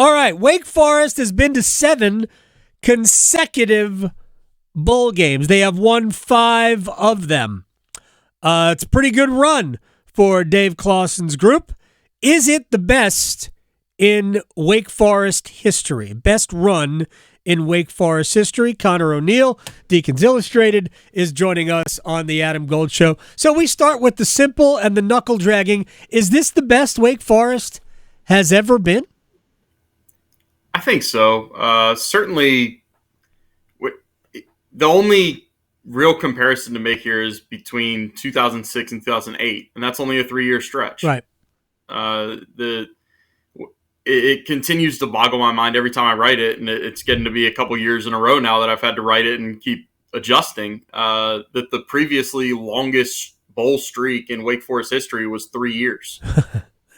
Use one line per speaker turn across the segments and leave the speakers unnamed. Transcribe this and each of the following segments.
All right, Wake Forest has been to 7 consecutive bowl games. They have won 5 of them. It's a pretty good run for Dave Clawson's group. Is it the best in Wake Forest history? Best run in Wake Forest history? Conor O'Neill, Deacons Illustrated, is joining us on the Adam Gold Show. So we start with the simple and the knuckle dragging. Is this the best Wake Forest has ever been?
I think so. Certainly, the only real comparison to make here is between 2006 and 2008, and that's only a 3-year stretch.
Right.
It continues to boggle my mind every time I write it, and it's getting to be a couple years in a row now that I've had to write it and keep adjusting. That the previously longest bowl streak in Wake Forest history was 3 years.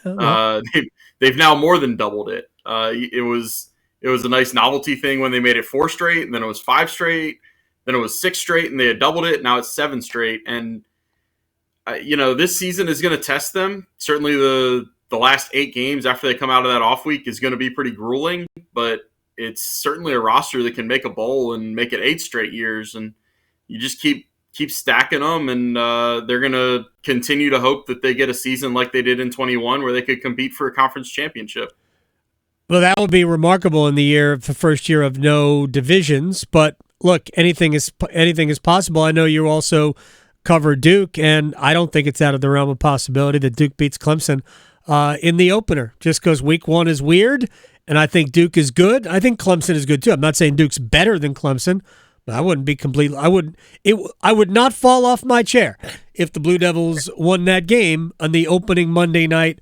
They've now more than doubled it. It was a nice novelty thing when they made it 4 straight, and then it was 5 straight, then it was 6 straight, and they had doubled it. Now it's 7 straight, and this season is going to test them. Certainly, the last 8 games after they come out of that off week is going to be pretty grueling, but it's certainly a roster that can make a bowl and make it 8 straight years, and you just keep stacking them, and they're going to continue to hope that they get a season like they did in 21 where they could compete for a conference championship.
Well, that would be remarkable in the first year of no divisions, but look, anything is possible. I know you also cover Duke, and I don't think it's out of the realm of possibility that Duke beats Clemson in the opener, just because week 1 is weird, and I think Duke is good. I think Clemson is good too. I'm not saying Duke's better than Clemson, but I wouldn't be completely. I would not fall off my chair if the Blue Devils won that game on the opening Monday night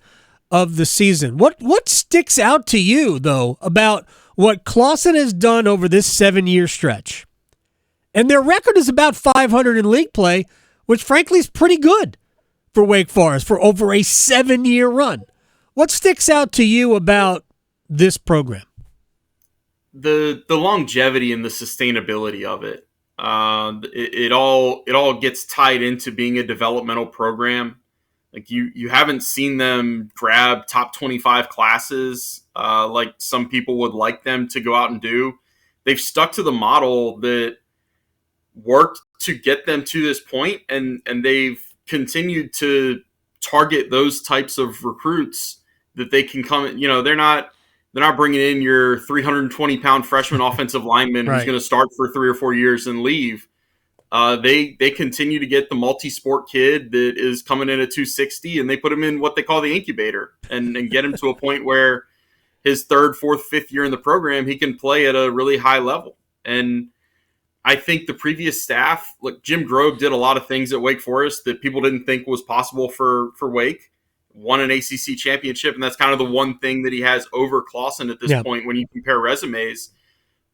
of the season. What sticks out to you though about what Clawson has done over this 7-year stretch? And their record is about 500 in league play, which frankly is pretty good for Wake Forest for over a 7-year run. What sticks out to you about this program?
The longevity and the sustainability of it. It all gets tied into being a developmental program. Like you haven't seen them grab top 25 classes like some people would like them to go out and do. They've stuck to the model that worked to get them to this point, and they've continued to target those types of recruits that they can come. They're not bringing in your 320-pound freshman offensive lineman who's going to start for 3 or 4 years and leave. They continue to get the multi-sport kid that is coming in at 260, and they put him in what they call the incubator and get him to a point where his 3rd, 4th, 5th year in the program, he can play at a really high level. And I think the previous staff, like Jim Grove, did a lot of things at Wake Forest that people didn't think was possible for Wake. Won an ACC championship, and that's kind of the one thing that he has over Clawson at this point when you compare resumes.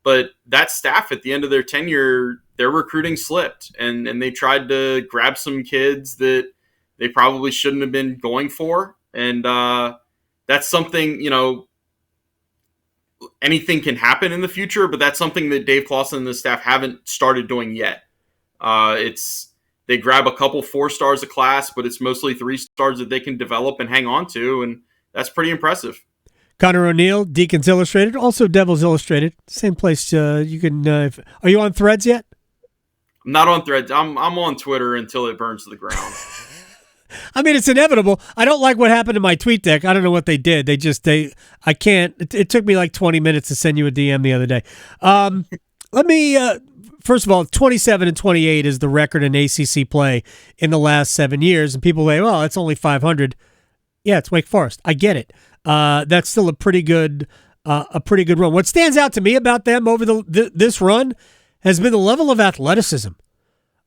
But that staff at the end of their tenure, their recruiting slipped, and they tried to grab some kids that they probably shouldn't have been going for. And that's something, anything can happen in the future, but that's something that Dave Clawson and the staff haven't started doing yet. They grab a couple 4-stars a class, but it's mostly 3-stars that they can develop and hang on to, and that's pretty impressive.
Conor O'Neill, Deacons Illustrated, also Devils Illustrated. Same place you can. Are you on Threads yet?
I'm not on Threads. I'm on Twitter until it burns to the ground.
I mean, it's inevitable. I don't like what happened to my tweet deck. I don't know what they did. I can't. It took me like 20 minutes to send you a DM the other day. Let me. First of all, 27 and 28 is the record in ACC play in the last 7 years, and people say, "Well, it's only 500." Yeah, it's Wake Forest. I get it. That's still a pretty good run. What stands out to me about them over this run has been the level of athleticism.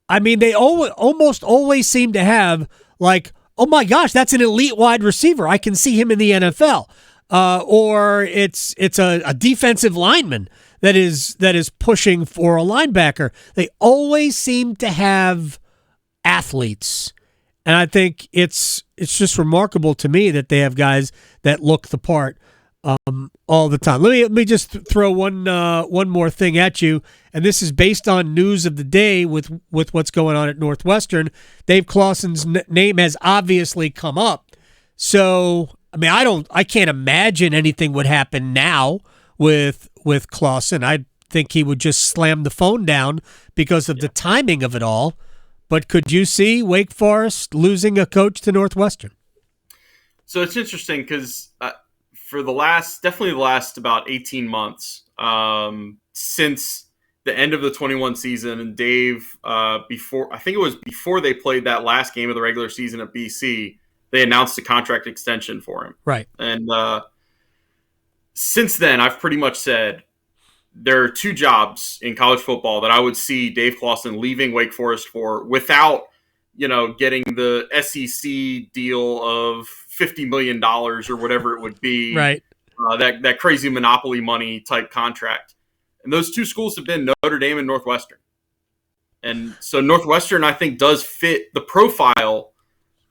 I mean, they almost always seem to have like, oh my gosh, that's an elite wide receiver. I can see him in the NFL. Or it's a defensive lineman that is pushing for a linebacker. They always seem to have athletes. And I think it's just remarkable to me that they have guys that look the part all the time. Let me just throw one more thing at you, and this is based on news of the day with what's going on at Northwestern. Dave Clawson's name has obviously come up. So I mean, I can't imagine anything would happen now with Clawson. I think he would just slam the phone down because of the timing of it all. But could you see Wake Forest losing a coach to Northwestern?
So it's interesting because for definitely the last about 18 months, since the end of the 21 season, and Dave, I think it was before they played that last game of the regular season at BC, they announced a contract extension for him.
Right.
And since then, I've pretty much said there are two jobs in college football that I would see Dave Clawson leaving Wake Forest for without, getting the SEC deal of $50 million or whatever it would be.
Right.
That crazy monopoly money type contract. And those two schools have been Notre Dame and Northwestern. And so Northwestern, I think, does fit the profile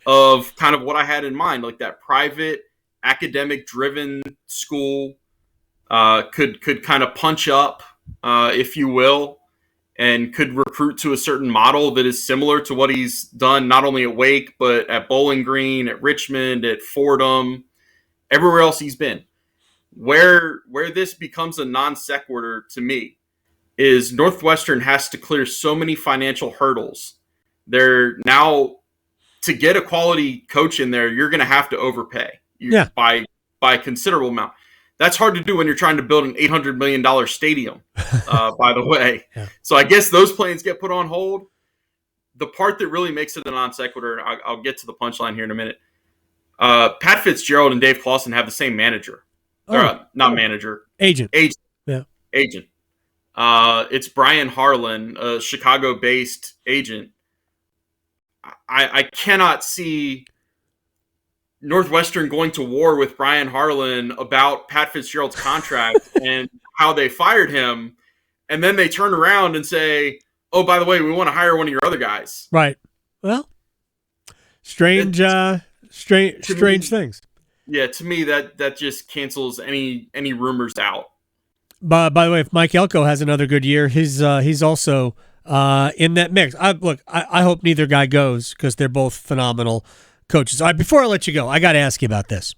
of kind of what I had in mind, like that private, academic-driven school could kind of punch up, if you will, and could recruit to a certain model that is similar to what he's done not only at Wake, but at Bowling Green, at Richmond, at Fordham, everywhere else he's been. Where this becomes a non sequitur to me is Northwestern has to clear so many financial hurdles. They're now, to get a quality coach in there, you're going to have to overpay by a considerable amount. That's hard to do when you're trying to build an $800 million stadium, by the way. Yeah. So I guess those plans get put on hold. The part that really makes it a non sequitur, I'll get to the punchline here in a minute. Pat Fitzgerald and Dave Clawson have the same manager. Not manager.
Agent.
Yeah. Agent. It's Brian Harlan, a Chicago-based agent. I cannot see Northwestern going to war with Brian Harlan about Pat Fitzgerald's contract and how they fired him, and then they turn around and say, "Oh, by the way, we want to hire one of your other guys."
Right. Well, strange things.
Yeah, to me that just cancels any rumors out.
By the way, if Mike Elko has another good year, he's also in that mix. I hope neither guy goes because they're both phenomenal coaches. All right, before I let you go, I got to ask you about this.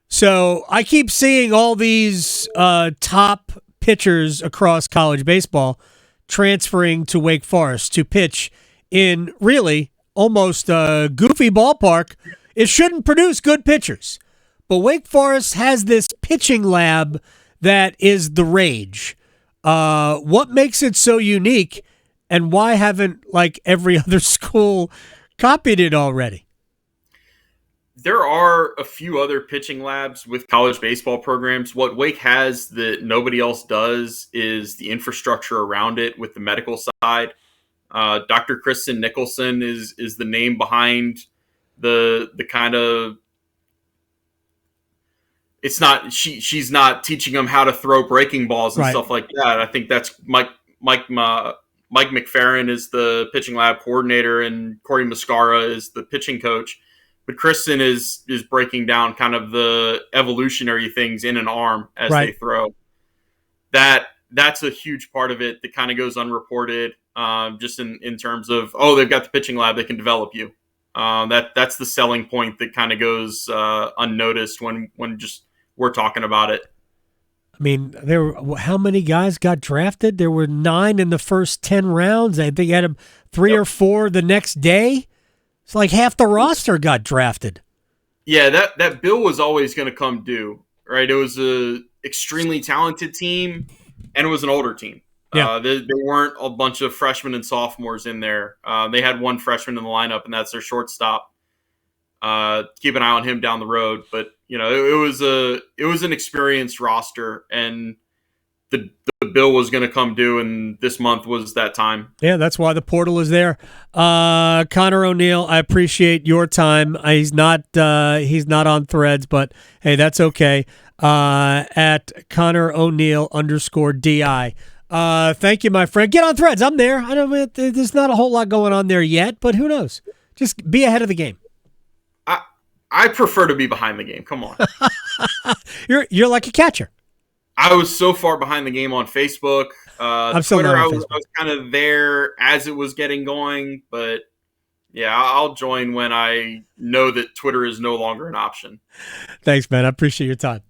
So I keep seeing all these top pitchers across college baseball transferring to Wake Forest to pitch in really almost a goofy ballpark. It shouldn't produce good pitchers. But Wake Forest has this pitching lab that is the rage. What makes it so unique, and why haven't, like every other school, copied it already?
There are a few other pitching labs with college baseball programs. What Wake has that nobody else does is the infrastructure around it with the medical side. Dr. Kristen Nicholson is the name behind the kind of. It's not she's not teaching them how to throw breaking balls and stuff like that. I think that's Mike McFerrin is the pitching lab coordinator and Corey Mascara is the pitching coach. But Kristen is breaking down kind of the evolutionary things in an arm as they throw. That's a huge part of it that kind of goes unreported, just in terms of, they've got the pitching lab, they can develop you. That's the selling point that kind of goes unnoticed when just we're talking about it.
I mean, how many guys got drafted? There were 9 in the first 10 rounds. I think you had 3 or 4 the next day. It's like half the roster got drafted.
Yeah, that bill was always going to come due, right? It was a extremely talented team, and it was an older team. Yeah. There weren't a bunch of freshmen and sophomores in there. They had one freshman in the lineup, and that's their shortstop. Keep an eye on him down the road, but it was an experienced roster, and the bill was going to come due, and this month was that time.
Yeah, that's why the portal is there. Conor O'Neill, I appreciate your time. He's not on Threads, but hey, that's okay. At Conor O'Neill _DI. Thank you, my friend. Get on Threads. I'm there. I don't. There's not a whole lot going on there yet, but who knows? Just be ahead of the game.
I prefer to be behind the game. Come on.
You're like a catcher.
I was so far behind the game on Facebook.
I'm still
Twitter,
not
I
on
was
Facebook.
kind of there as it was getting going, but Yeah, I'll join when I know that Twitter is no longer an option.
Thanks, man. I appreciate your time.